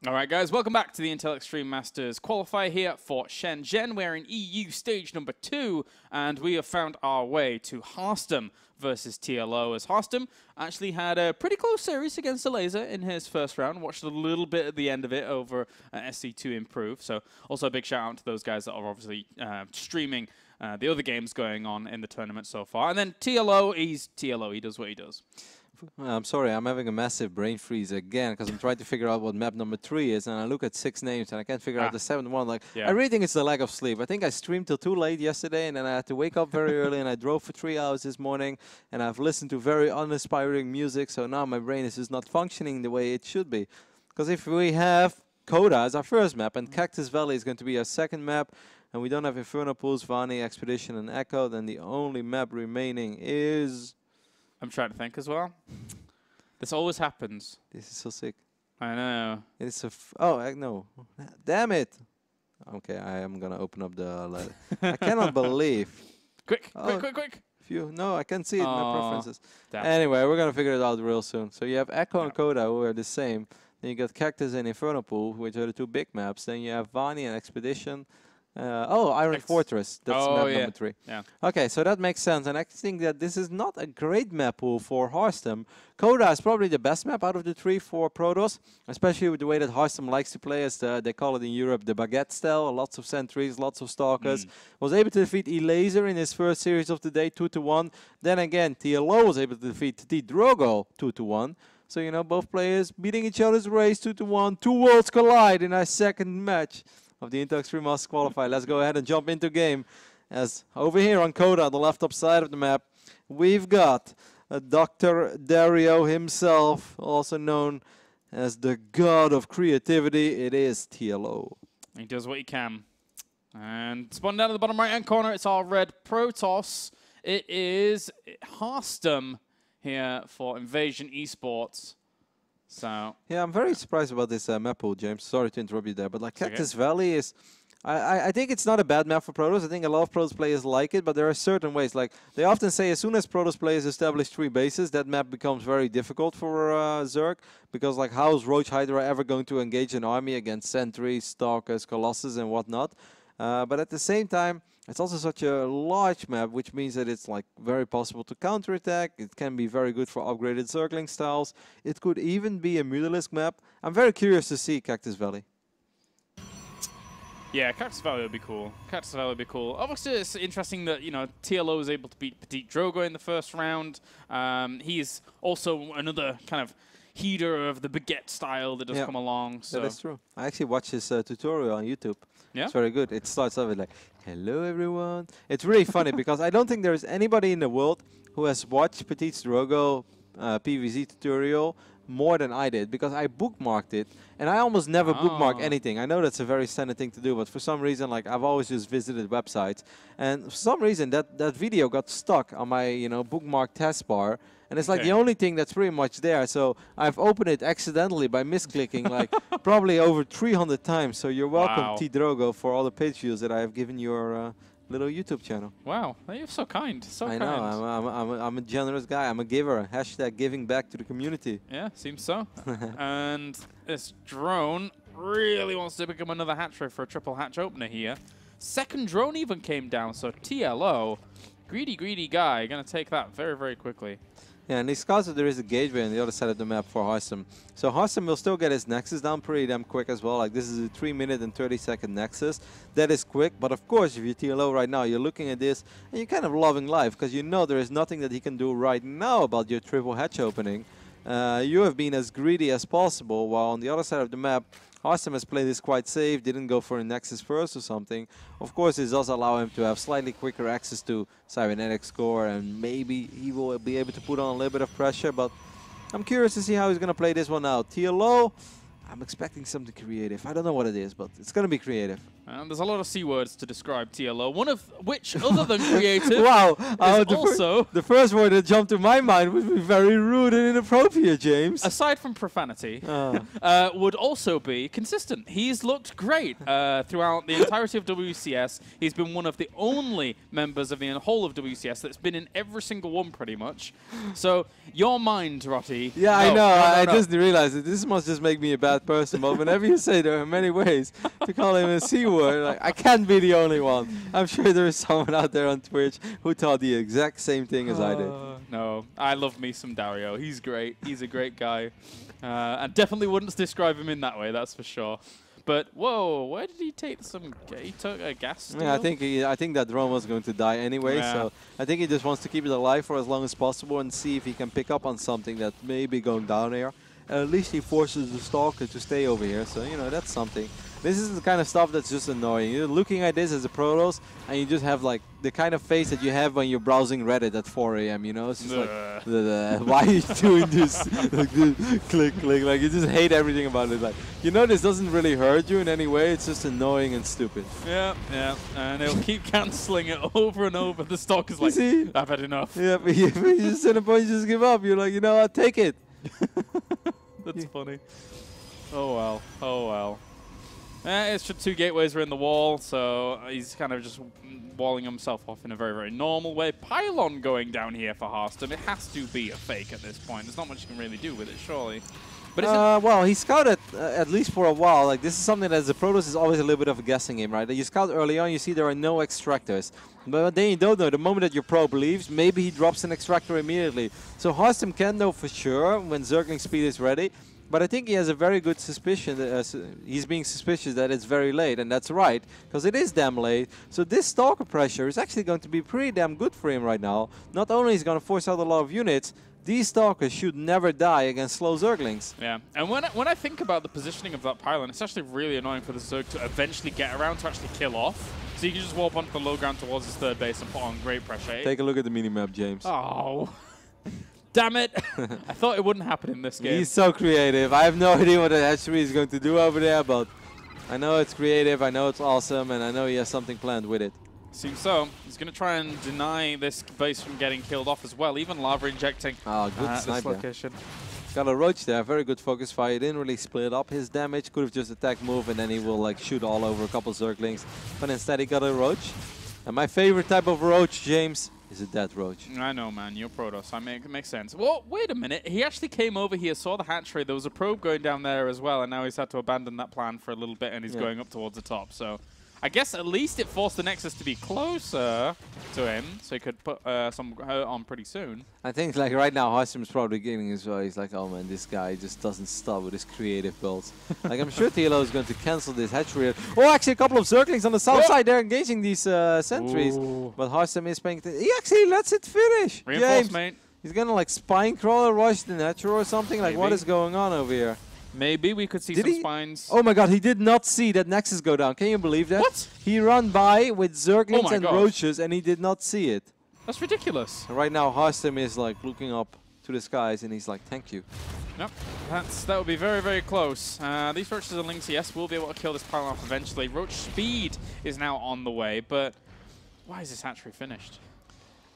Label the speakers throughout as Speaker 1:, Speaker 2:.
Speaker 1: Alright guys, welcome back to the Intel Extreme Masters qualifier here for Shenzhen. We're in EU stage number 2 and we have found our way to Harstem versus TLO, as Harstem actually had a pretty close series against the Laser in his first round. Watched a little bit at the end of it over SC2 Improve. So also a big shout out to those guys that are obviously streaming the other games going on in the tournament so far. And then TLO, he's TLO, he does what he does.
Speaker 2: I'm sorry, I'm having a massive brain freeze again because I'm trying to figure out what map number 3 is, and I look at 6 names and I can't figure out the 7th one. Like, I really think it's the lack of sleep. I think I streamed till too late yesterday, and then I had to wake up very early, and I drove for 3 hours this morning, and I've listened to very uninspiring music, so now my brain is just not functioning the way it should be. Because if we have Coda as our first map, and Cactus Valley is going to be our second map, and we don't have Inferno Pools, Vani, Expedition, and Echo, then the only map remaining is...
Speaker 1: I'm trying to think as well. This always happens.
Speaker 2: This is so sick.
Speaker 1: I know.
Speaker 2: It's a... oh, no. Damn it. Okay, I am going to open up the letter. I cannot believe.
Speaker 1: Quick, quick.
Speaker 2: No, I can't see it in my preferences.
Speaker 1: Damn.
Speaker 2: Anyway, we're going to figure it out real soon. So you have Echo and Coda, who are the same. Then you got Cactus and Inferno Pool, which are the 2 big maps. Then you have Vani and Expedition. Iron Fortress. That's map number 3.
Speaker 1: Yeah.
Speaker 2: Okay, so that makes sense. And I think that this is not a great map pool for Harstem. Coda is probably the best map out of the 3 for Protoss, especially with the way that Harstem likes to play, as they call it in Europe, the baguette style. Lots of sentries, lots of stalkers. Was able to defeat E-Laser in his first series of the day, 2-1. Then again, TLO was able to defeat T-Drogo 2-1. So, you know, both players beating each other's race 2-1. 2 worlds collide in our second match of the Intel Extreme Masters qualifier. Let's go ahead and jump into game. As over here on Coda, on the left top side of the map, we've got Dr. Dario himself, also known as the god of creativity. It is TLO.
Speaker 1: He does what he can. And spawn down to the bottom right-hand corner, it's our red Protoss. It is Harstem here for Invasion Esports. So
Speaker 2: yeah, I'm very surprised about this map pool, James. Sorry to interrupt you there, but like Cactus Valley is... I think it's not a bad map for Protoss. I think a lot of Protoss players like it, but there are certain ways. Like, they often say as soon as Protoss players establish 3 bases, that map becomes very difficult for Zerg, because like, how is Roach Hydra ever going to engage an army against sentries, stalkers, colossus, and whatnot? But at the same time, it's also such a large map, which means that it's like very possible to counterattack. It can be very good for upgraded circling styles. It could even be a Mutalisk map. I'm very curious to see Cactus Valley.
Speaker 1: Yeah, Cactus Valley would be cool. Cactus Valley would be cool. Obviously, it's interesting that, you know, TLO was able to beat Petit Drogo in the first round. He's also another kind of heater of the baguette style that does come along. So
Speaker 2: that's true. I actually watched his tutorial on YouTube.
Speaker 1: Yeah?
Speaker 2: It's very good. It starts off with like, hello everyone. It's really funny because I don't think there is anybody in the world who has watched Petit Drogo PvZ tutorial more than I did, because I bookmarked it, and I almost never bookmark anything. I know that's a very standard thing to do, but for some reason, like, I've always just visited websites, and for some reason that video got stuck on my, you know, bookmark taskbar, and it's like the only thing that's pretty much there. So I've opened it accidentally by misclicking like probably over 300 times. So you're welcome, T-Drogo, for all the page views that I have given your little YouTube channel.
Speaker 1: Wow, you're so kind. So
Speaker 2: I
Speaker 1: kind.
Speaker 2: know, I'm a generous guy. I'm a giver. Hashtag giving back to the community.
Speaker 1: Yeah, seems so. And this drone really wants to become another hatch for a triple hatch opener here. Second drone even came down, so TLO, greedy guy, gonna take that very, very quickly.
Speaker 2: Yeah, and he scouts that there is a gateway on the other side of the map for Harstem. So Harstem will still get his Nexus down pretty damn quick as well. Like, this is a 3-minute and 30-second Nexus. That is quick, but of course, if you're TLO right now, you're looking at this, and you're kind of loving life, because you know there is nothing that he can do right now about your triple hatch opening. You have been as greedy as possible, while on the other side of the map, Harstem has played this quite safe, didn't go for a Nexus first or something. Of course, this does allow him to have slightly quicker access to cybernetic score, and maybe he will be able to put on a little bit of pressure, but I'm curious to see how he's going to play this one out. TLO, I'm expecting something creative. I don't know what it is, but it's going to be creative.
Speaker 1: There's a lot of C words to describe TLO, one of which, other than creative,
Speaker 2: wow,
Speaker 1: is also...
Speaker 2: the first word that jumped to my mind would be very rude and inappropriate, James.
Speaker 1: Aside from profanity, would also be consistent. He's looked great throughout the entirety of WCS. He's been one of the only members of the whole of WCS that's been in every single one, pretty much. So, your mind, Rotty.
Speaker 2: Yeah, I know. I just realized that this must just make me a bad person. But whenever you say there are many ways to call him a C word, like, I can't be the only one. I'm sure there is someone out there on Twitch who thought the exact same thing as I did.
Speaker 1: No, I love me some Dario. He's great. He's a great guy. I definitely wouldn't describe him in that way, that's for sure. But whoa, where did he take some? He took a gas steal?
Speaker 2: Yeah, I think that drone was going to die anyway.
Speaker 1: Yeah.
Speaker 2: So I think he just wants to keep it alive for as long as possible and see if he can pick up on something that may be going down here. At least he forces the stalker to stay over here. So you know that's something. This is the kind of stuff that's just annoying. You're looking at this as a Protoss, and you just have like the kind of face that you have when you're browsing Reddit at 4 AM, you know? It's just like, why are you doing this? Like, click, click. Like, you just hate everything about it. Like, you know, this doesn't really hurt you in any way. It's just annoying and stupid.
Speaker 1: Yeah, yeah. And he'll keep cancelling it over and over. The stalker's like,
Speaker 2: see?
Speaker 1: I've had enough.
Speaker 2: Yeah, but you just at a point you just give up. You're like, you know what? Take it.
Speaker 1: That's funny. Oh, well. Oh, well. It's just 2 gateways are in the wall, so he's kind of just walling himself off in a very, very normal way. Pylon going down here for Harstem. It has to be a fake at this point. There's not much you can really do with it, surely. But
Speaker 2: well, he scouted at least for a while. Like, this is something that as a Protoss is always a little bit of a guessing game, right? You scout early on, you see there are no extractors. But then you don't know. The moment that your probe leaves, maybe he drops an extractor immediately. So Harstem can know for sure when Zergling speed is ready. But I think he has a very good suspicion that he's being suspicious that it's very late, and that's right, because it is damn late. So this stalker pressure is actually going to be pretty damn good for him right now. Not only is he going to force out a lot of units, these stalkers should never die against slow Zerglings.
Speaker 1: Yeah, and when I think about the positioning of that pylon, it's actually really annoying for the Zerg to eventually get around to actually kill off. So you can just warp onto the low ground towards his third base and put on great pressure.
Speaker 2: Take a look at the minimap, James.
Speaker 1: Oh. Damn it! I thought it wouldn't happen in this game.
Speaker 2: He's so creative. I have no idea what the hatchery is going to do over there, but I know it's creative, I know it's awesome, and I know he has something planned with it.
Speaker 1: Seems so. He's going to try and deny this base from getting killed off as well, even lava injecting
Speaker 2: good
Speaker 1: this location.
Speaker 2: Got a roach there, very good focus fire. He didn't really split up his damage, could have just attacked move, and then he will like shoot all over a couple Zerglings. But instead he got a roach. And my favorite type of roach, James, is a dead roach.
Speaker 1: I know, man. You're Protoss. It makes sense. Well, wait a minute. He actually came over here, saw the hatchery. There was a probe going down there as well, and now he's had to abandon that plan for a little bit, and he's going up towards the top. So I guess at least it forced the Nexus to be closer to him, so he could put some hurt on pretty soon. I
Speaker 2: think like right now, Harstem's probably getting as well. He's like, oh man, this guy just doesn't stop with his creative builds. Like, I'm sure TLO is going to cancel this hatchery. Oh, actually, a couple of Zerglings on the south side. They're engaging these sentries. Ooh. But Harstem is paying. He actually lets it finish.
Speaker 1: Reinforcement.
Speaker 2: He's gonna like spine crawler rush the natural or something. Like, what is going on over here?
Speaker 1: Maybe we could see some spines.
Speaker 2: Oh my god, he did not see that Nexus go down. Can you believe that?
Speaker 1: What?
Speaker 2: He ran by with Zerglings and roaches and he did not see it.
Speaker 1: That's ridiculous.
Speaker 2: And right now, Harstem is like looking up to the skies and he's like, thank you.
Speaker 1: Yep, that would be very, very close. These roaches and lynx, yes, will be able to kill this pylon off eventually. Roach speed is now on the way, but why is this hatchery finished?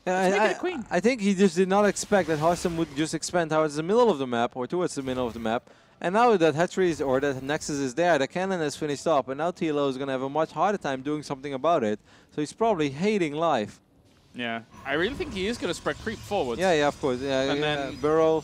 Speaker 2: I think he just did not expect that Harstem would just expand towards the middle of the map or towards the middle of the map. And now that hatchery or that Nexus is there, the cannon has finished up, and now TLO is going to have a much harder time doing something about it. So he's probably hating life.
Speaker 1: Yeah, I really think he is going to spread creep forwards.
Speaker 2: Yeah, of course. Yeah, and then burrow,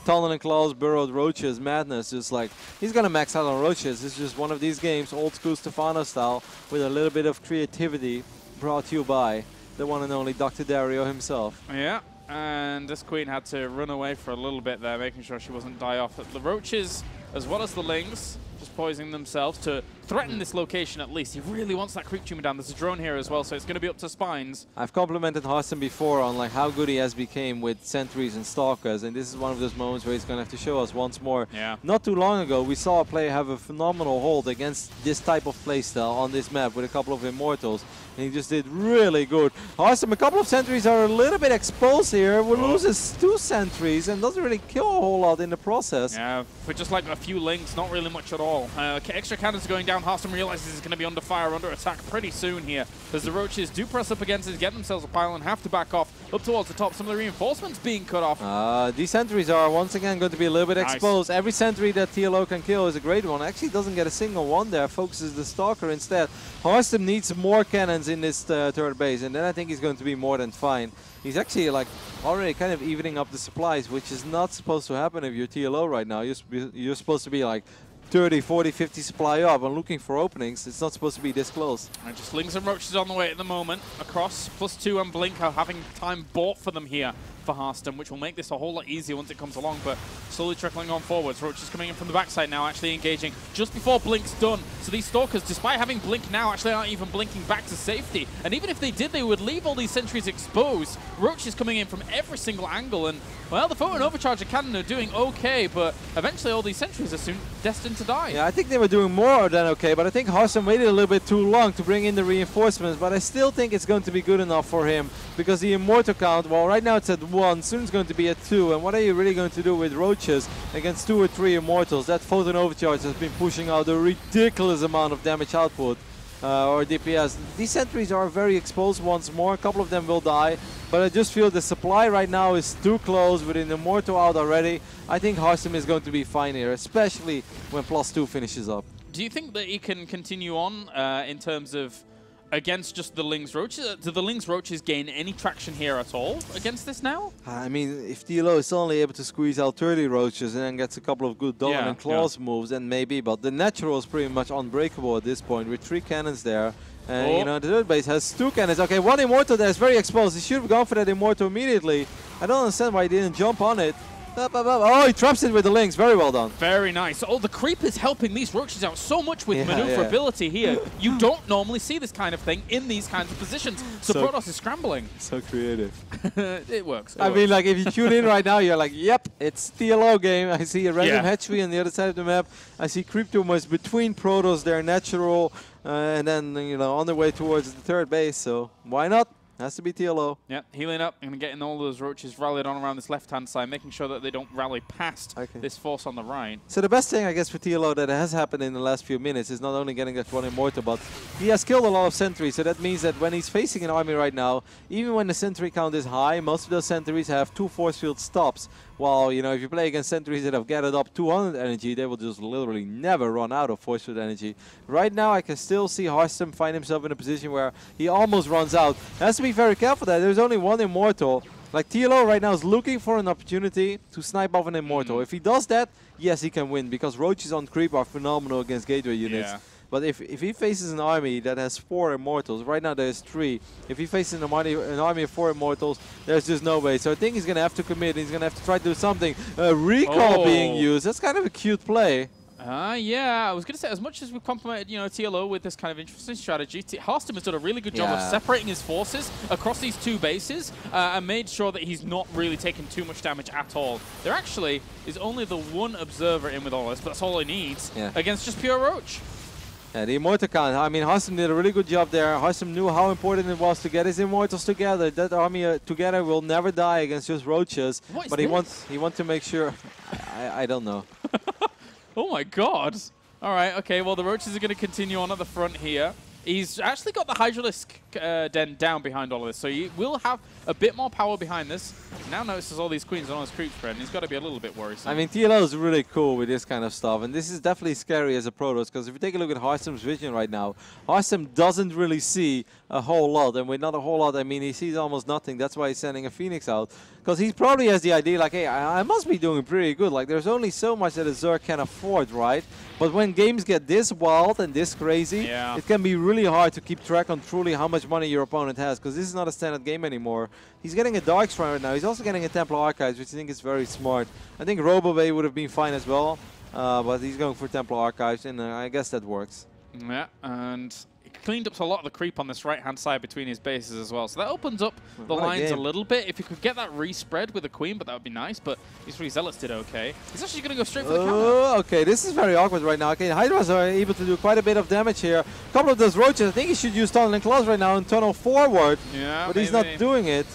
Speaker 2: tunnel and claws, burrowed roaches, madness. Just like he's going to max out on roaches. It's just one of these games, old school Stefano style, with a little bit of creativity brought to you by the one and only Dr. Dario himself.
Speaker 1: Yeah. And this queen had to run away for a little bit there, making sure she wasn't die off. The roaches, as well as the lings, just poisoning themselves to threaten this location at least. He really wants that creep tumor down. There's a drone here as well, so it's going to be up to spines.
Speaker 2: I've complimented Harstem before on like how good he has become with sentries and stalkers, and this is one of those moments where he's going to have to show us once more.
Speaker 1: Yeah.
Speaker 2: Not too long ago, we saw a player have a phenomenal hold against this type of playstyle on this map with a couple of Immortals. And he just did really good. Harstem, a couple of sentries are a little bit exposed here. Will loses 2 sentries and doesn't really kill a whole lot in the process.
Speaker 1: Yeah, but just like a few links, not really much at all. Extra cannons going down. Harstem realizes he's going to be under fire, under attack pretty soon here. As the Roaches do press up against it, get themselves a pile and have to back off up towards the top. Some of the reinforcements being cut off.
Speaker 2: These sentries are once again going to be a little bit exposed. Every sentry that TLO can kill is a great one. Actually doesn't get a single one there. Focuses the Stalker instead. Harstem needs more cannons in this third base, and then I think he's going to be more than fine. He's actually like already kind of evening up the supplies, which is not supposed to happen if you're TLO right now. You're supposed to be like 30, 40, 50 supply up and looking for openings. It's not supposed to be this close.
Speaker 1: And just Lings and Roaches on the way at the moment. Across, +2 and Blink are having time bought for them here for Harstem, which will make this a whole lot easier once it comes along, but slowly trickling on forwards. Roaches coming in from the backside now, actually engaging just before Blink's done. So these Stalkers, despite having Blink now, actually aren't even blinking back to safety. And even if they did, they would leave all these sentries exposed. Roaches coming in from every single angle, and, well, the Photon Overcharger Cannon are doing okay, but eventually all these sentries are soon destined to die.
Speaker 2: Yeah, I think they were doing more than okay, but I think Harstem waited a little bit too long to bring in the reinforcements, but I still think it's going to be good enough for him, because the Immortal count, well, right now it's at 1, soon it's going to be at 2, and what are you really going to do with Roaches against 2 or 3 Immortals? That Photon Overcharge has been pushing out a ridiculous amount of damage output, or DPS. These sentries are very exposed once more, a couple of them will die, but I just feel the supply right now is too close with an Immortal out already. I think Harstem is going to be fine here, especially when +2 finishes up.
Speaker 1: Do you think that he can continue on in terms of against just the Lings Roaches? Do the Lings Roaches gain any traction here at all against this now?
Speaker 2: I mean, if TLO is only able to squeeze out 30 Roaches and then gets a couple of good dominant claws moves, then maybe, but the natural is pretty much unbreakable at this point with 3 cannons there. And you know, the third base has 2 cannons. Okay, 1 Immortal there is very exposed. He should have gone for that Immortal immediately. I don't understand why he didn't jump on it. Oh, he traps it with the Lings. Very well done.
Speaker 1: Very nice. Oh, the creep is helping these Roaches out so much with maneuverability here. You don't normally see this kind of thing in these kinds of positions. So Protoss is scrambling.
Speaker 2: So creative.
Speaker 1: It works.
Speaker 2: I mean, like, if you tune in right now, you're like, yep, it's TLO game. I see a random hatchery on the other side of the map. I see creep tumors between Protoss. They're natural. And then, you know, on their way towards the third base. So why not? Has to be TLO.
Speaker 1: Yeah, healing up and getting all those Roaches rallied on around this left-hand side, making sure that they don't rally past this force on the right.
Speaker 2: So the best thing, I guess, for TLO that has happened in the last few minutes is not only getting that 1 Immortal, but he has killed a lot of sentries. So that means that when he's facing an army right now, even when the sentry count is high, most of those sentries have 2 force field stops. While, you know, if you play against sentries that have gathered up 200 energy, they will just literally never run out of force field energy. Right now, I can still see Harstem find himself in a position where he almost runs out. Has to be very careful that there's only 1 Immortal. Like, TLO right now is looking for an opportunity to snipe off an Immortal. If he does that, yes, he can win, because Roaches on creep are phenomenal against gateway units. But if he faces an army that has 4 Immortals, right now there's 3. If he faces an army of 4 Immortals, there's just no way. So I think he's going to have to commit. He's going to have to try to do something. Recall being used. That's kind of a cute play.
Speaker 1: Yeah, I was going to say, as much as we've complimented, you know, TLO with this kind of interesting strategy, Harstem has done a really good job of separating his forces across these 2 bases and made sure that he's not really taking too much damage at all. There actually is only the 1 observer in with all this, but that's all he needs against just pure Roach.
Speaker 2: Yeah, the Immortal count. I mean, Harstem did a really good job there. Harstem knew how important it was to get his Immortals together. That army together will never die against just Roaches. But he wants to make sure. I don't know.
Speaker 1: Oh my god. All right, okay, well, the Roaches are going to continue on at the front here. He's actually got the Hydralisk den down behind all of this, so he will have a bit more power behind this. Now notices all these queens on his creep spread, and he's got to be a little bit worrisome.
Speaker 2: I mean, TLO is really cool with this kind of stuff, and this is definitely scary as a Protoss, because if you take a look at Harstem's vision right now, Harstem doesn't really see a whole lot, and with not a whole lot, I mean, he sees almost nothing. That's why he's sending a Phoenix out, because he probably has the idea, like, hey, I must be doing pretty good. Like, there's only so much that a Zerg can afford, right? But when games get this wild and this crazy, it can be really hard to keep track on truly how much money your opponent has, because this is not a standard game anymore. He's getting a Dark Shrine right now. He's also getting a Templar Archives, which I think is very smart. I think Robobay would have been fine as well, but he's going for Templar Archives, and I guess that works.
Speaker 1: Yeah, and cleaned up a lot of the creep on this right-hand side between his bases as well. So that opens up the
Speaker 2: What
Speaker 1: lines a little bit. If you could get that respread with the queen, but that would be nice. But these three Zealots did okay. He's actually going to go straight for the counter.
Speaker 2: Okay, this is very awkward right now. Okay, Hydras are able to do quite a bit of damage here. A couple of those roaches, I think he should use Tunneling Claws right now and tunnel forward.
Speaker 1: Yeah,
Speaker 2: but he's not doing it.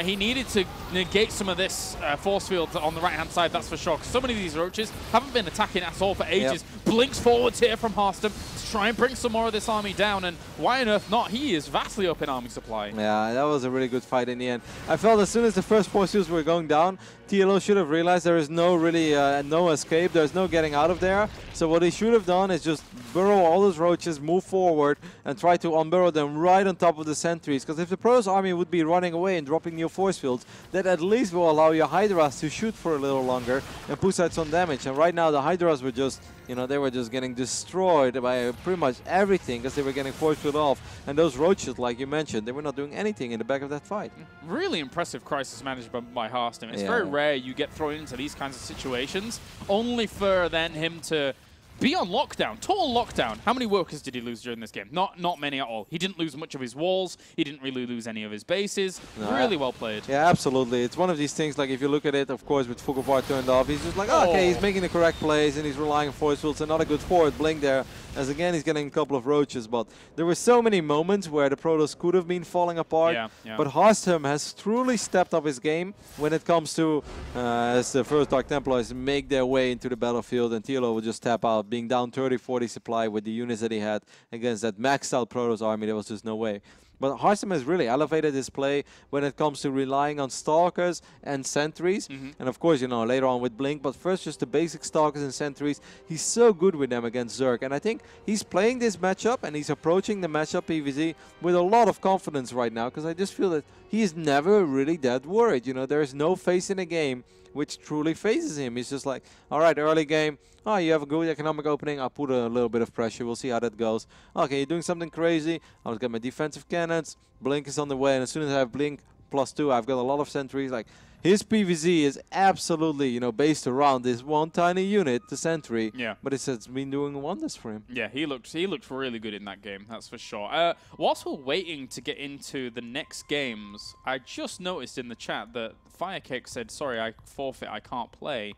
Speaker 1: He needed to negate some of this force field on the right-hand side, that's for sure. 'Cause so many of these roaches haven't been attacking at all for ages. Yep. Blinks forwards here from Harstem to try and bring some more of this army down. And why on earth not? He is vastly up in army supply.
Speaker 2: Yeah, that was a really good fight in the end. I felt as soon as the first force fields were going down, TLO should have realized there is no really no escape. There's no getting out of there. So what he should have done is just burrow all those roaches, move forward, and try to unburrow them right on top of the sentries. Because if the Protoss army would be running away and dropping new force fields, that at least will allow your Hydras to shoot for a little longer and push out some damage. And right now the Hydras were just, you know, they were just getting destroyed by pretty much everything because they were getting force field off. And those roaches, like you mentioned, they were not doing anything in the back of that fight.
Speaker 1: Really impressive crisis management by Harstem. It's very rare you get thrown into these kinds of situations, only for then him to be on lockdown, total lockdown. How many workers did he lose during this game? Not many at all. He didn't lose much of his walls. He didn't really lose any of his bases. No, really well played.
Speaker 2: Yeah, absolutely. It's one of these things, like if you look at it, of course, with Fukubar turned off, he's just like, oh, okay, he's making the correct plays and he's relying on force fields. Another good forward blink there, as again, he's getting a couple of roaches. But there were so many moments where the Protoss could have been falling apart. But Harstem has truly stepped up his game when it comes to, as the first Dark Templars make their way into the battlefield, and TLO will just tap out, being down 30-40 supply with the units that he had against that maxed out Protoss army. There was just no way. But Harstem has really elevated his play when it comes to relying on Stalkers and Sentries. And of course, you know, later on with Blink, but first just the basic Stalkers and Sentries. He's so good with them against Zerg. And I think he's playing this matchup and he's approaching the matchup PvZ with a lot of confidence right now, because I just feel that he is never really that worried. You know, there is no phase in the game which truly phases him. He's just like, all right, early game, oh, you have a good economic opening, I'll put a little bit of pressure, we'll see how that goes. Okay, you're doing something crazy, I'll get my defensive cannons, Blink is on the way, and as soon as I have Blink +2, I've got a lot of sentries. Like, his PvZ is absolutely, you know, based around this one tiny unit, the sentry.
Speaker 1: Yeah.
Speaker 2: But it's been doing wonders for him.
Speaker 1: Yeah, he looked really good in that game, that's for sure. Whilst we're waiting to get into the next games, I just noticed in the chat that Firecake said, sorry, I forfeit, I can't play.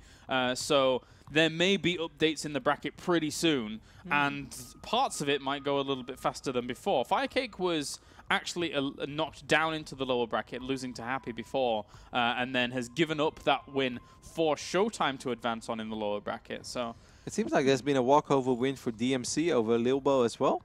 Speaker 1: So there may be updates in the bracket pretty soon, and parts of it might go a little bit faster than before. Firecake was actually knocked down into the lower bracket, losing to Happy before, and then has given up that win for Showtime to advance on in the lower bracket. So
Speaker 2: it seems like there's been a walkover win for DMC over Lilbo as well,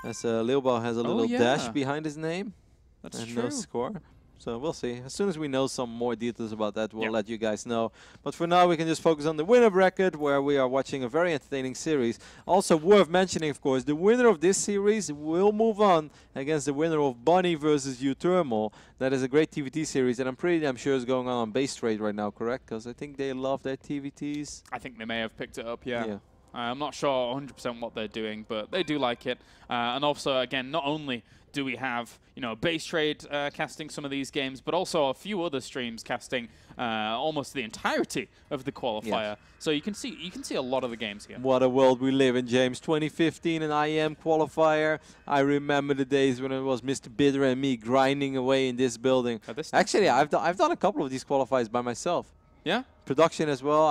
Speaker 2: as Lilbo has a little dash behind his name.
Speaker 1: That's
Speaker 2: and
Speaker 1: true.
Speaker 2: No score. So we'll see. As soon as we know some more details about that, we'll let you guys know. But for now, we can just focus on the winner bracket, where we are watching a very entertaining series. Also worth mentioning, of course, the winner of this series will move on against the winner of Bunny versus U-Thermal. That is a great TVT series, and I'm pretty damn sure it's going on base trade right now, correct? Because I think they love their TVTs.
Speaker 1: I think they may have picked it up, yeah. I'm not sure 100% what they're doing, but they do like it. And also, again, not only do we have, you know, base trade casting some of these games, but also a few other streams casting almost the entirety of the qualifier. So you can see a lot of the games here.
Speaker 2: What a world we live in, James. 2015, an IEM qualifier. I remember the days when it was Mr. Bitter and me grinding away in this building. Actually, I've done a couple of these qualifiers by myself.
Speaker 1: Yeah?
Speaker 2: Production as well.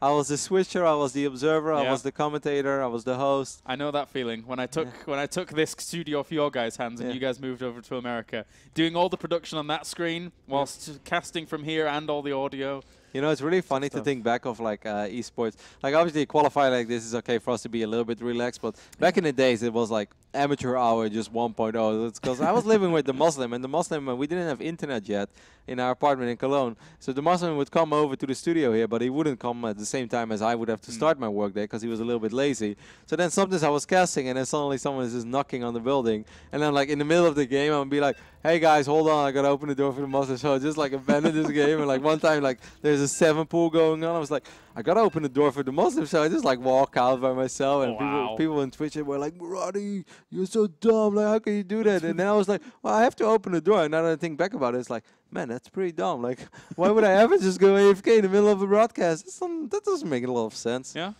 Speaker 2: I was the switcher, I was the observer, I was the commentator, I was the host.
Speaker 1: I know that feeling when I took this studio off your guys' hands and you guys moved over to America, doing all the production on that screen whilst casting from here and all the audio.
Speaker 2: You know, it's really funny to think back of like esports. Like obviously a qualifier like this is okay for us to be a little bit relaxed, but back in the days it was like amateur hour just 1.0. It's because I was living with the Muslim, and the Muslim, we didn't have internet yet in our apartment in Cologne. So the Muslim would come over to the studio here, but he wouldn't come at the same time as I would have to start my work day because he was a little bit lazy. So then sometimes I was casting, and then suddenly someone is just knocking on the building, and then like in the middle of the game I would be like, hey guys, hold on, I gotta open the door for the Muslim. So I just like abandoned this game, and like one time like there's a 7 pool going on, I was like, I gotta open the door for the Muslim, so I just like walk out by myself, and people on Twitch were like, Muradi, you're so dumb, like how can you do that? And then I was like, well, I have to open the door, and now that I think back about it, it's like, man, that's pretty dumb. Like, why would I ever just go AFK in the middle of a broadcast? That doesn't make a lot of sense.
Speaker 1: Yeah.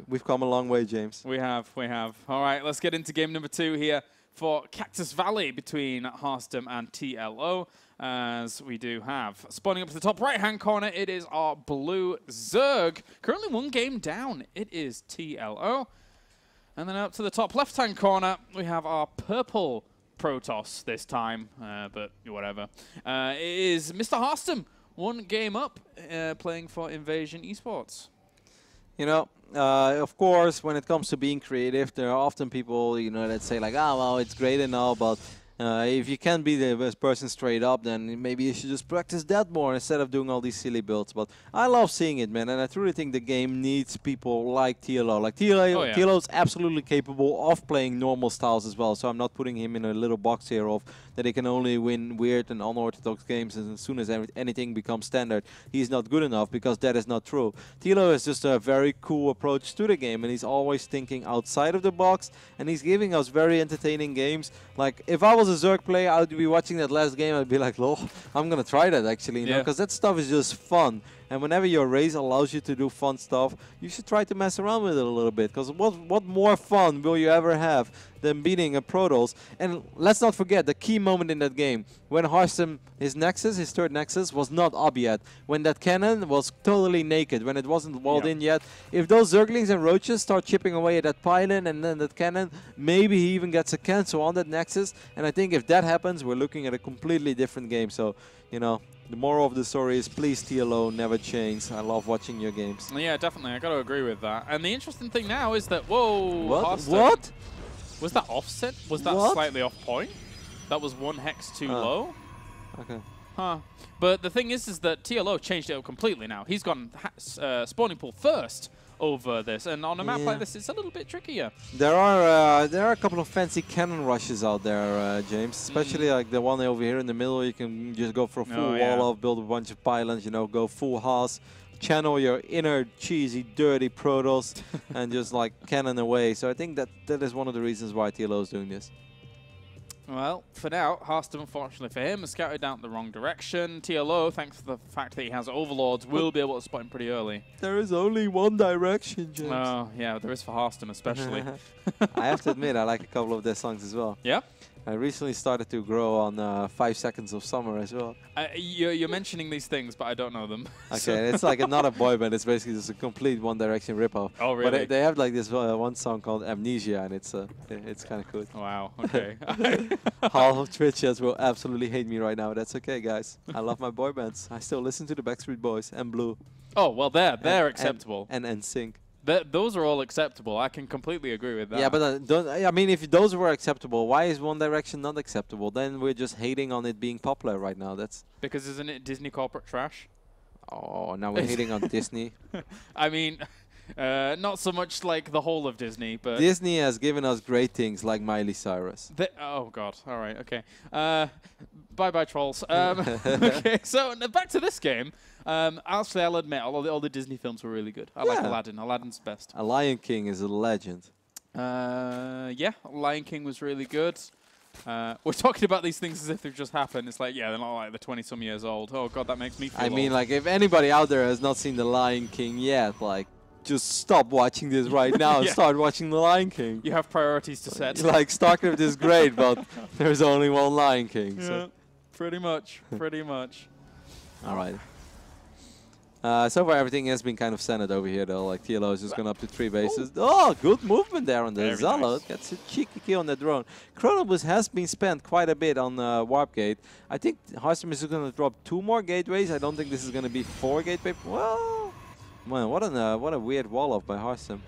Speaker 2: We've come a long way, James.
Speaker 1: We have. All right, let's get into game number 2 here. for Cactus Valley between Harstem and TLO, as we do have. Spawning up to the top right-hand corner, it is our blue Zerg. Currently 1 game down, it is TLO. And then up to the top left-hand corner, we have our purple Protoss this time, but whatever. It is Mr. Harstem, 1 game up, playing for Invasion Esports.
Speaker 2: You know, of course, when it comes to being creative, there are often people, you know, that say like, ah, well, it's great and all, but if you can't be the best person straight up, then maybe you should just practice that more instead of doing all these silly builds. But I love seeing it, man, and I truly think the game needs people like TLO. Like TLO is absolutely capable of playing normal styles as well, so I'm not putting him in a little box here of that he can only win weird and unorthodox games, and as soon as anything becomes standard, he's not good enough, because that is not true. TLO is just a very cool approach to the game, and he's always thinking outside of the box, and he's giving us very entertaining games. Like, if I was a Zerg player, I would be watching that last game, I'd be like, lol, I'm gonna try that actually, you know, because that stuff is just fun. And whenever your race allows you to do fun stuff, you should try to mess around with it a little bit, because what more fun will you ever have than beating a Protoss? And let's not forget the key moment in that game, when Harstem, his third Nexus, was not up yet, when that cannon was totally naked, when it wasn't walled in yet. If those Zerglings and Roaches start chipping away at that pylon and then that cannon, maybe he even gets a cancel on that Nexus, and I think if that happens, we're looking at a completely different game. So, you know, the moral of the story is, please, TLO, never change. I love watching your games.
Speaker 1: Yeah, definitely. I got to agree with that. And the interesting thing now is that, whoa,
Speaker 2: what?
Speaker 1: Harstem,
Speaker 2: What?
Speaker 1: Was that offset? Was that slightly off point? That was 1 hex too low?
Speaker 2: Okay.
Speaker 1: Huh. But the thing is that TLO changed it up completely now. He's gone spawning pool first over this, and on a map like this, it's a little bit trickier.
Speaker 2: There are a couple of fancy cannon rushes out there, James. Especially like the one over here in the middle. You can just go for a full wall off, build a bunch of pylons. You know, go full Haas, channel your inner cheesy, dirty Protoss, and just like cannon away. So I think that is one of the reasons why TLO is doing this.
Speaker 1: Well, for now, Harstem, unfortunately for him, has scouted down the wrong direction. TLO, thanks to the fact that he has Overlords, will be able to spot him pretty early.
Speaker 2: There is only one direction, James.
Speaker 1: Oh, yeah, there is for Harstem especially.
Speaker 2: I have to admit, I like a couple of their songs as well.
Speaker 1: Yeah?
Speaker 2: I recently started to grow on 5 Seconds of Summer as well.
Speaker 1: You're mentioning these things, but I don't know them.
Speaker 2: Okay, it's like not a boy band. It's basically just a complete One Direction ripoff.
Speaker 1: Oh, really?
Speaker 2: But they have like this one song called Amnesia, and it's kind of cool.
Speaker 1: Wow, okay.
Speaker 2: Half of Twitchers will absolutely hate me right now. That's okay, guys. I love my boy bands. I still listen to the Backstreet Boys and Blue.
Speaker 1: Oh, well, they're acceptable.
Speaker 2: And NSYNC.
Speaker 1: Those are all acceptable. I can completely agree with that.
Speaker 2: Yeah, but I mean, if those were acceptable, why is One Direction not acceptable? Then we're just hating on it being popular right now. That's
Speaker 1: because isn't it Disney corporate trash?
Speaker 2: Oh, now we're hating on Disney.
Speaker 1: I mean, not so much like the whole of Disney, but
Speaker 2: Disney has given us great things like Miley Cyrus.
Speaker 1: Oh God! All right, okay. Bye, trolls. Okay, so back to this game. Actually, I'll admit, all the Disney films were really good. I like Aladdin. Aladdin's best.
Speaker 2: A Lion King is a legend.
Speaker 1: Yeah, Lion King was really good. We're talking about these things as if they've just happened. It's like, yeah, they're not like they're 20-some years old. Oh God, that makes me feel
Speaker 2: I mean,
Speaker 1: old.
Speaker 2: like, if anybody out there has not seen The Lion King yet, like, just stop watching this right now and start watching The Lion King.
Speaker 1: You have priorities to set.
Speaker 2: Like, StarCraft is great, but there's only one Lion King.
Speaker 1: Yeah,
Speaker 2: So.
Speaker 1: pretty much, pretty much.
Speaker 2: All right. So far, everything has been kind of centered over here, though. Like, TLO has just gone up to 3 bases. Oh, good movement there on the Zalo.
Speaker 1: Nice.
Speaker 2: Gets a cheeky kill on the drone. Chronobus has been spent quite a bit on Warp Gate. I think Harstem is going to drop 2 more gateways. I don't think this is going to be 4 gateways. Well, man, what a weird wall off by Harstem.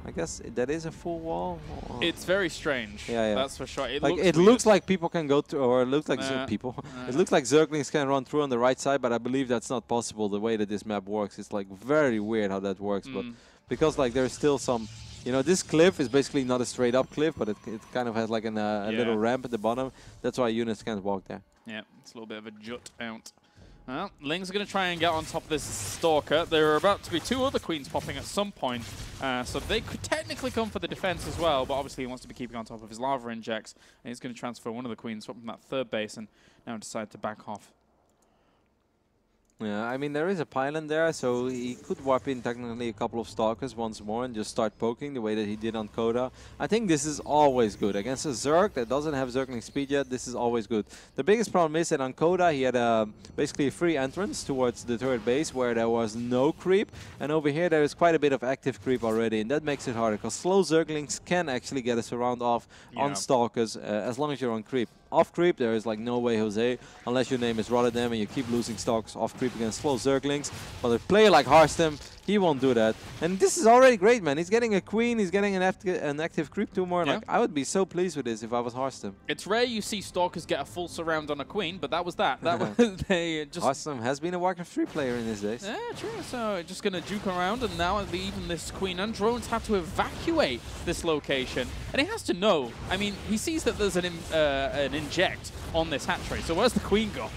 Speaker 2: I guess that is a full wall.
Speaker 1: It's very strange.
Speaker 2: Yeah,
Speaker 1: That's for sure.
Speaker 2: It looks like people can go through, or it looks like people. It looks like Zerglings can run through on the right side, but I believe that's not possible. The way that this map works, it's like very weird how that works. But because like there's still some, you know, this cliff is basically not a straight up cliff, but it kind of has like a little ramp at the bottom. That's why units can't walk there.
Speaker 1: Yeah, it's a little bit of a jut out. Well, Ling's going to try and get on top of this Stalker. There are about to be 2 other Queens popping at some point, so they could technically come for the defense as well, but obviously he wants to be keeping on top of his lava injects, and he's going to transfer one of the Queens from that 3rd base and now decide to back off.
Speaker 2: Yeah, I mean, there is a pylon there, so he could warp in technically a couple of Stalkers once more and just start poking the way that he did on Coda. I think this is always good. Against a Zerg that doesn't have Zergling speed yet, this is always good. The biggest problem is that on Coda, he had basically a free entrance towards the turret base where there was no creep. And over here, there is quite a bit of active creep already, and that makes it harder, because slow Zerglings can actually get a surround off on Stalkers as long as you're on creep. Off creep, there is like no way, Jose, unless your name is Rotterdam and you keep losing stocks off creep against slow Zerglings. But a player like Harstem, he won't do that. And this is already great, man. He's getting a queen, he's getting an active creep tumor. Like, I would be so pleased with this if I was Harstem.
Speaker 1: It's rare you see Stalkers get a full surround on a queen, but that was that. That was they just.
Speaker 2: Harstem has been a Warcraft 3 player in his days.
Speaker 1: Yeah, true. So just going to juke around, and now even this queen and drones have to evacuate this location. And he has to know. I mean, he sees that there's an inject on this hatchery. So where's the queen gone?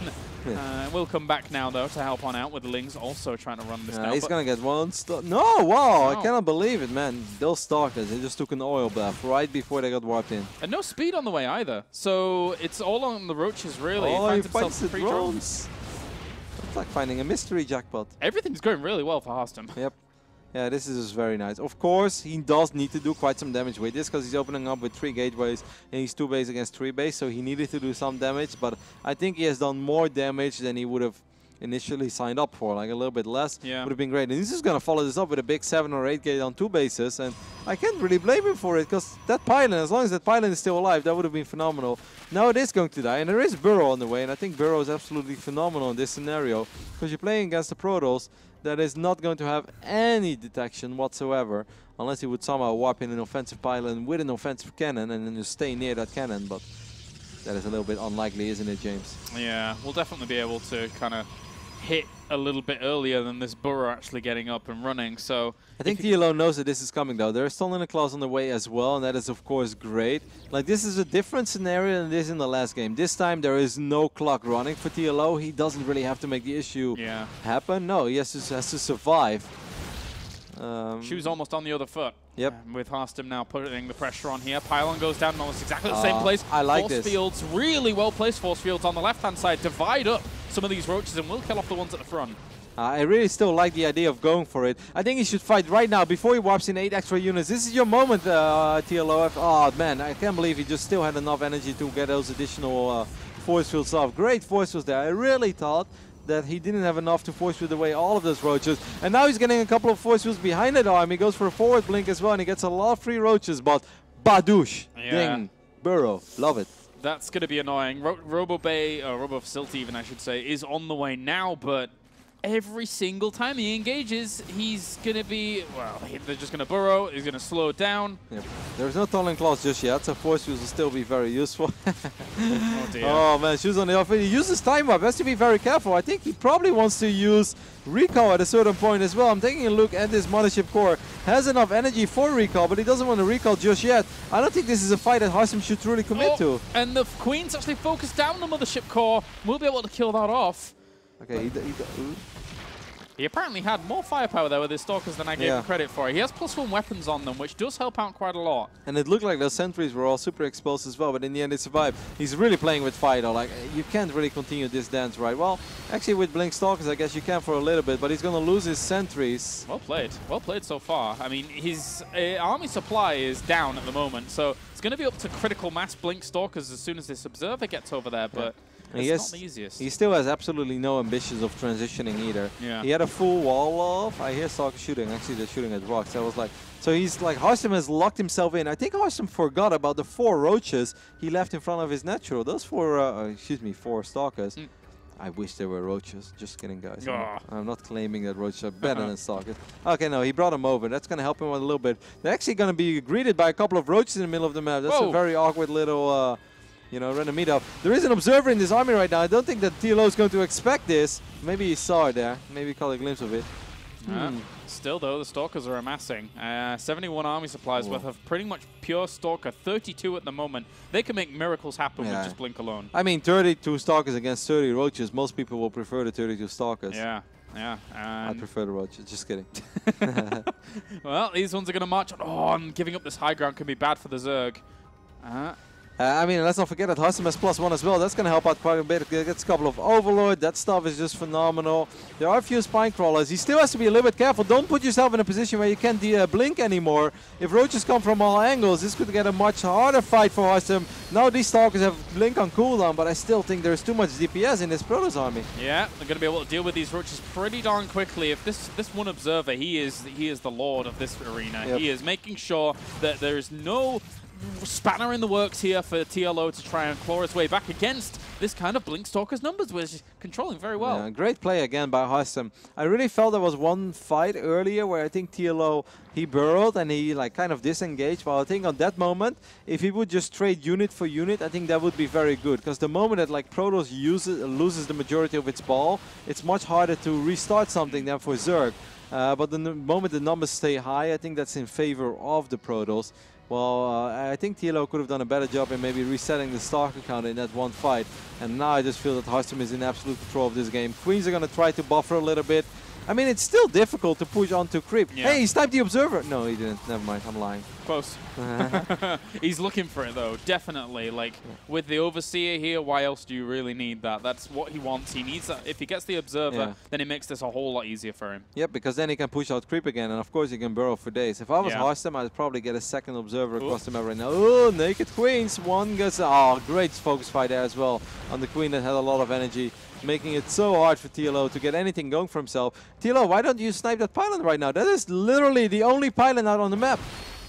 Speaker 1: We'll come back now, though, to help on out with Lings also trying to run this down.
Speaker 2: He's going to get one. No, wow, I cannot believe it, man. Those Stalkers, they just took an oil bath right before they got warped in.
Speaker 1: And no speed on the way either. So it's all on the roaches, really.
Speaker 2: Oh, he fights the drones. It's like finding a mystery jackpot.
Speaker 1: Everything's going really well for Harstem.
Speaker 2: Yep. Yeah, this is just very nice. Of course, he does need to do quite some damage with this because he's opening up with 3 gateways and he's 2 base against 3 base, so he needed to do some damage. But I think he has done more damage than he would have initially signed up for, like a little bit less. Would have been great. And he's just going to follow this up with a big 7 or 8 gate on 2 bases, and I can't really blame him for it because that pylon, as long as that pylon is still alive, that would have been phenomenal. Now it is going to die, and there is Burrow on the way, and I think Burrow is absolutely phenomenal in this scenario because you're playing against the Protoss that is not going to have any detection whatsoever unless he would somehow warp in an offensive pylon with an offensive cannon and then just stay near that cannon, but that is a little bit unlikely, isn't it, James?
Speaker 1: Yeah, we'll definitely be able to kind of hit a little bit earlier than this Burrow actually getting up and running, so...
Speaker 2: I think TLO knows that this is coming, though. There is still in a clause on the way as well, and that is, of course, great. Like, this is a different scenario than this in the last game. This time, there is no clock running for TLO. He doesn't really have to make the issue happen. No, he has to survive.
Speaker 1: Shoes almost on the other foot.
Speaker 2: Yep.
Speaker 1: With Harstem now putting the pressure on here. Pylon goes down in almost exactly the same place.
Speaker 2: I like
Speaker 1: Force fields, really well placed force fields on the left-hand side. Divide up some of these roaches and will kill off the ones at the front.
Speaker 2: I really still like the idea of going for it. I think he should fight right now before he warps in 8 extra units. This is your moment, TLO. Oh, man, I can't believe he just still had enough energy to get those additional force fields off. Great force fields there. I really thought that he didn't have enough to force field away all of those roaches. And now he's getting a couple of force fields behind that arm. He goes for a forward blink as well, and he gets a lot of free roaches, but badoosh. Ding. Burrow. Love it.
Speaker 1: That's going to be annoying. Robo Bay, or Robo Facility even, I should say, is on the way now, but every single time he engages, he's going to be, well, they're just going to burrow, he's going to slow down.
Speaker 2: Yep. There's no tunneling clause just yet, so force fields will still be very useful.
Speaker 1: Oh, dear.
Speaker 2: Oh, man, shoes on the off. He uses time up, has to be very careful. I think he probably wants to use recall at a certain point as well. I'm taking a look at this mothership core. Has enough energy for recall, but he doesn't want to recall just yet. I don't think this is a fight that Harstem should truly commit to.
Speaker 1: And the Queen's actually focused down the mothership core. We'll be able to kill that off.
Speaker 2: Okay,
Speaker 1: he apparently had more firepower there with his Stalkers than I gave him credit for. He has +1 weapons on them, which does help out quite a lot.
Speaker 2: And it looked like those sentries were all super exposed as well, but in the end it survived. He's really playing with fire though. Like, you can't really continue this dance, right? Well, actually with Blink Stalkers, I guess you can for a little bit, but he's going to lose his sentries.
Speaker 1: Well played. Well played so far. I mean, his army supply is down at the moment, so it's going to be up to critical mass Blink Stalkers as soon as this Observer gets over there, but... It's not the easiest.
Speaker 2: He still has absolutely no ambitions of transitioning either.
Speaker 1: Yeah.
Speaker 2: He had a full wall of... I hear Stalker shooting. Actually, they're shooting at rocks. I was like... So he's like... Harstem has locked himself in. I think Harstem forgot about the 4 roaches he left in front of his natural. Those 4 Stalkers. I wish they were roaches. Just kidding, guys. I'm not claiming that roaches are better than Stalkers. Okay, no, he brought them over. That's going to help him a little bit. They're actually going to be greeted by a couple of roaches in the middle of the map. That's a very awkward little... you know, random meetup. There is an observer in this army right now. I don't think that TLO is going to expect this. Maybe he saw it there. Maybe he caught a glimpse of it.
Speaker 1: Still, though, the Stalkers are amassing. 71 army supplies worth of pretty much pure Stalker. 32 at the moment. They can make miracles happen with just Blink alone.
Speaker 2: I mean, 32 Stalkers against 30 roaches. Most people will prefer the 32 Stalkers.
Speaker 1: Yeah.
Speaker 2: I prefer the roaches. Just kidding.
Speaker 1: Well, these ones are going to march on. Oh, and giving up this high ground can be bad for the Zerg.
Speaker 2: I mean, let's not forget that Harstem has +1 as well. That's going to help out quite a bit. He gets a couple of Overlord. That stuff is just phenomenal. There are a few Spine Crawlers. He still has to be a little bit careful. Don't put yourself in a position where you can't blink anymore. If roaches come from all angles, this could get a much harder fight for Harstem. Now these Stalkers have blink on cooldown, but I still think there's too much DPS in this Protoss army.
Speaker 1: Yeah, they're going to be able to deal with these roaches pretty darn quickly. If this one observer, he is the lord of this arena. Yep. He is making sure that there is no spanner in the works here for TLO to try and claw his way back against this kind of Blink Stalker's numbers, which is controlling very well.
Speaker 2: Yeah, great play again by Harstem. I really felt there was one fight earlier where I think TLO, he burrowed and he like kind of disengaged. But I think on that moment, if he would just trade unit for unit, I think that would be very good. Because the moment that like Protoss loses the majority of its ball, it's much harder to restart something than for Zerg. But the moment the numbers stay high, I think that's in favor of the Protoss. Well, I think TLO could have done a better job in maybe resetting the Stalker count in that one fight. And now I just feel that Harstem is in absolute control of this game. Queens are going to try to buffer a little bit. I mean, it's still difficult to push onto creep. Yeah. Hey, he sniped the Observer. No, he didn't. Never mind, I'm lying.
Speaker 1: Close. He's looking for it, though, definitely. Like, with the Overseer here, why else do you really need that? That's what he wants. He needs that. If he gets the Observer, then it makes this a whole lot easier for him.
Speaker 2: Yep, because then he can push out creep again, and of course he can burrow for days. If I was Harstem, I'd probably get a second Observer across the map right now. Oh, Naked Queens. One gets... Oh, great focus fight there as well on the Queen that had a lot of energy, making it so hard for TLO to get anything going for himself. TLO, why don't you snipe that pylon right now? That is literally the only pylon out on the map.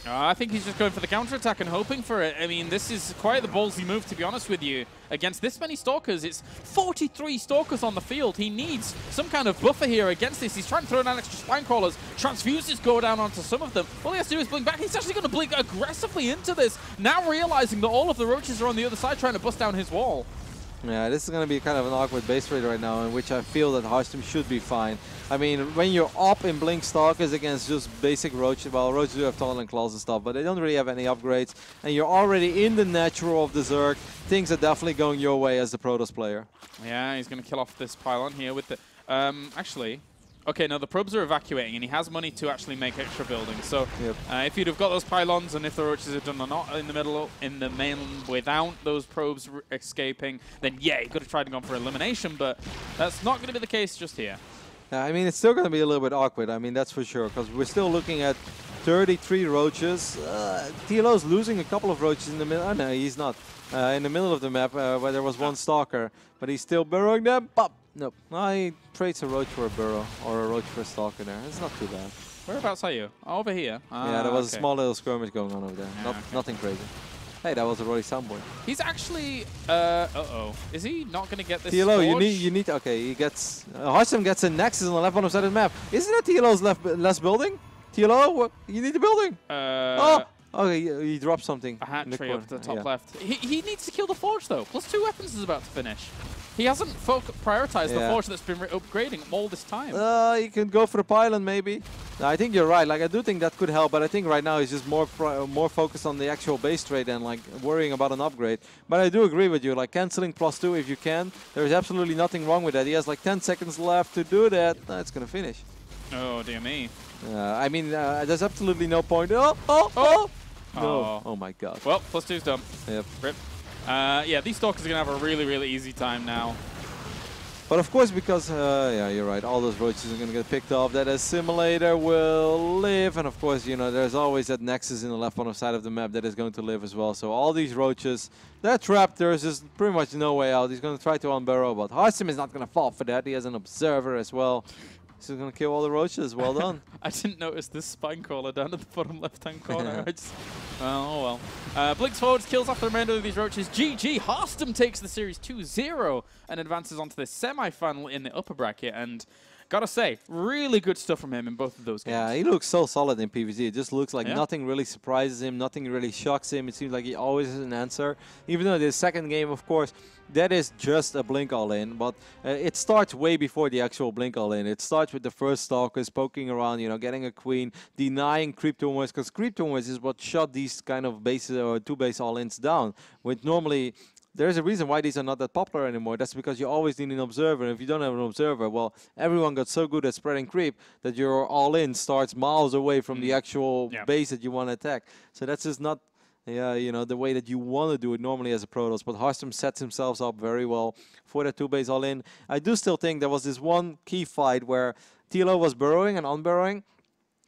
Speaker 1: I think he's just going for the counterattack and hoping for it. I mean, this is quite the ballsy move, to be honest with you. Against this many Stalkers, it's 43 Stalkers on the field. He needs some kind of buffer here against this. He's trying to throw down extra Spine Crawlers. Transfuses go down onto some of them. All he has to do is blink back. He's actually going to blink aggressively into this, now realizing that all of the roaches are on the other side trying to bust down his wall.
Speaker 2: Yeah, this is going to be kind of an awkward base trade right now, in which I feel that Harstem should be fine. I mean, when you're up in Blink Stalkers against just basic roaches, well, roaches do have Tunnel and Claws and stuff, but they don't really have any upgrades, and you're already in the natural of the Zerg, things are definitely going your way as the Protoss player.
Speaker 1: Yeah, he's going to kill off this pylon here with the... actually... Okay, now the probes are evacuating, and he has money to actually make extra buildings. So, if you'd have got those pylons, and if the roaches had done or not in the middle, in the main, without those probes escaping, then yeah, he could have tried to go for elimination, but that's not going to be the case just here.
Speaker 2: I mean, it's still going to be a little bit awkward. I mean, that's for sure, because we're still looking at 33 roaches. TLO's losing a couple of roaches in the middle. Oh, no, he's not. In the middle of the map, where there was one Stalker, but he's still burrowing them. Pop! Nope. No, he trades a roach for a burrow, or a roach for a Stalker there. It's not too bad.
Speaker 1: Whereabouts are you? Oh, over here.
Speaker 2: Yeah, there was a small little skirmish going on over there. Yeah, nothing crazy. Hey, that was a Roy soundboard.
Speaker 1: He's actually... uh-oh. Is he not going to get this
Speaker 2: TLO, you need... Okay, he gets... Harstem gets a Nexus on the left bottom side of the map. Isn't that TLO's last building? TLO, what? You need the building? Oh! Okay, he dropped something.
Speaker 1: A hat tree up the top left. He needs to kill the Forge, though. +2 weapons is about to finish. He hasn't prioritized the Forge that's been upgrading all this time.
Speaker 2: He can go for the pylon, maybe. No, I think you're right. Like, I do think that could help, but I think right now he's just more focused on the actual base trade and like worrying about an upgrade. But I do agree with you. Like, canceling +2 if you can. There's absolutely nothing wrong with that. He has like 10 seconds left to do that. It's gonna finish.
Speaker 1: Oh, dear me.
Speaker 2: I mean, there's absolutely no point. No. Oh my god.
Speaker 1: Well, +2's done.
Speaker 2: Yep.
Speaker 1: Rip. Yeah, these Stalkers are going to have a really, really easy time now.
Speaker 2: But of course, because, yeah, you're right, all those roaches are going to get picked off. That Assimilator will live. And of course, you know, there's always that Nexus in the left bottom side of the map that is going to live as well. So all these roaches, they're trapped. There's just pretty much no way out. He's going to try to unburrow, but Harstem is not going to fall for that. He has an Observer as well. He's going to kill all the roaches. Well done.
Speaker 1: I didn't notice this Spine Crawler down at the bottom left-hand corner. Oh, well. Blinks forwards, kills off the remainder of these roaches. GG. Harstem takes the series 2-0 and advances onto the semi-final in the upper bracket. And gotta say, really good stuff from him in both of those games.
Speaker 2: Yeah, he looks so solid in PvZ. It just looks like nothing really surprises him. Nothing really shocks him. It seems like he always has an answer. Even though the second game, of course, that is just a Blink all-in, but it starts way before the actual Blink all-in. It starts with the first Stalkers poking around, you know, getting a Queen, denying Creep Tumors, because Creep Tumors is what shut these kind of bases or two-base all-ins down. With normally, there's a reason why these are not that popular anymore. That's because you always need an Observer, and if you don't have an Observer, well, everyone got so good at spreading Creep that your all-in starts miles away from the actual base that you want to attack. So that's just not... yeah, you know, the way that you want to do it normally as a Protoss. But Harstem sets himself up very well for that 2-base all-in. I do still think there was this one key fight where TLO was burrowing and unburrowing.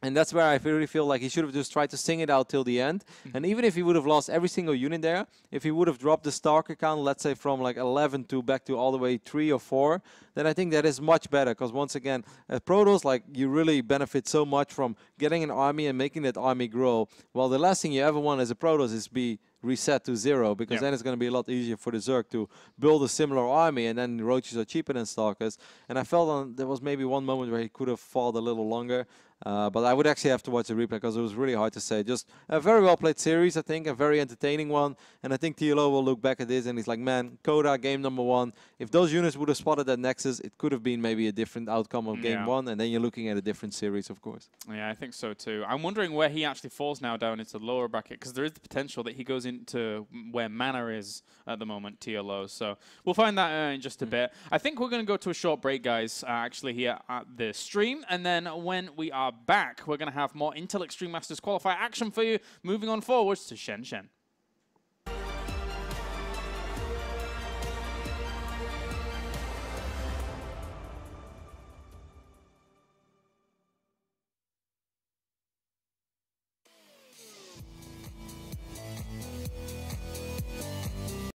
Speaker 2: And that's where I really feel like he should have just tried to sing it out till the end. And even if he would have lost every single unit there, if he would have dropped the Starker count, let's say from like 11 to back to all the way 3 or 4, then I think that is much better. Because once again, as Protoss, like, you really benefit so much from getting an army and making that army grow. Well, the last thing you ever want as a Protoss is be reset to 0, because then it's going to be a lot easier for the Zerg to build a similar army, and then roaches are cheaper than Stalkers. And I felt there was maybe one moment where he could have fought a little longer. But I would actually have to watch the replay because it was really hard to say. Just a very well played series, I think, a very entertaining one. And I think TLO will look back at this and he's like, man, Coda, game number 1. If those units would have spotted that Nexus, it could have been maybe a different outcome of game 1. And then you're looking at a different series, of course.
Speaker 1: Yeah, I think so too. I'm wondering where he actually falls now down into the lower bracket, because there is the potential that he goes into where Mana is at the moment, TLO. So we'll find that in just a bit. I think we're going to go to a short break, guys, actually here at the stream. And then when we are back, we're going to have more Intel Extreme Masters qualifier action for you, moving on forwards to Shenzhen.